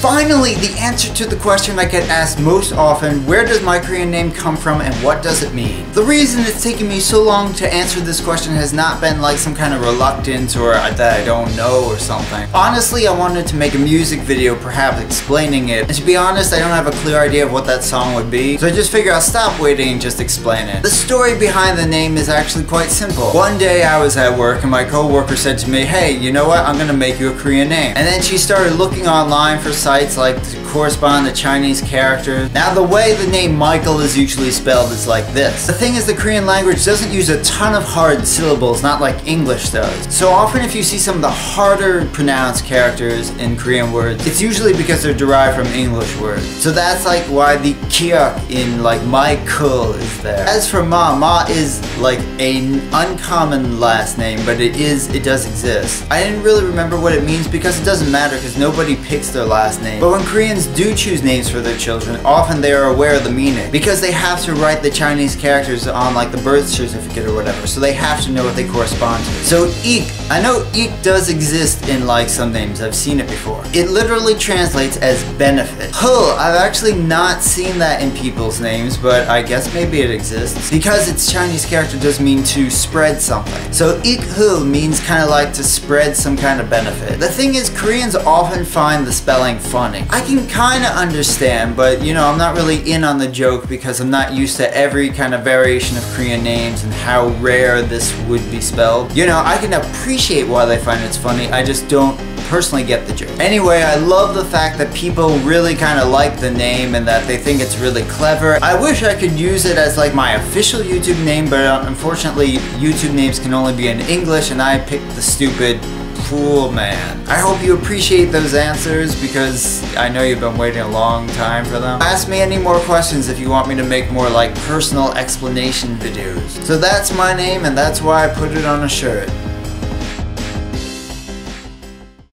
Finally, the answer to the question I get asked most often, where does my Korean name come from and what does it mean? The reason it's taken me so long to answer this question has not been like some kind of reluctance or that I don't know or something. Honestly, I wanted to make a music video perhaps explaining it, and to be honest, I don't have a clear idea of what that song would be, so I just figured I'll stop waiting and just explain it. The story behind the name is actually quite simple. One day I was at work and my co-worker said to me, hey, you know what, I'm gonna make you a Korean name. And then she started looking online for sites like to correspond to Chinese characters. Now the way the name Michael is usually spelled is like this. The thing is, the Korean language doesn't use a ton of hard syllables, not like English does. So often if you see some of the harder pronounced characters in Korean words, it's usually because they're derived from English words. So that's like why the kiak in like Michael is there. As for Ma is like an uncommon last name, but it does exist. I didn't really remember what it means because it doesn't matter because nobody picks their last name. But when Koreans do choose names for their children, often they are aware of the meaning because they have to write the Chinese characters on like the birth certificate or whatever, so they have to know what they correspond to. So ik, I know ik does exist in like some names, I've seen it before. It literally translates as benefit. Huh, I've actually not seen that in people's names, but I guess maybe it exists. Because its Chinese character does mean to spread something. So ik hu means kind of like to spread some kind of benefit. The thing is, Koreans often find the spelling funny. I can kind of understand, but you know, I'm not really in on the joke because I'm not used to every kind of variation of Korean names and how rare this would be spelled. You know, I can appreciate why they find it's funny, I just don't personally get the joke. Anyway, I love the fact that people really kind of like the name and that they think it's really clever. I wish I could use it as like my official YouTube name, but unfortunately YouTube names can only be in English and I picked the stupid Fool Man. I hope you appreciate those answers because I know you've been waiting a long time for them. Ask me any more questions if you want me to make more like personal explanation videos. So that's my name and that's why I put it on a shirt.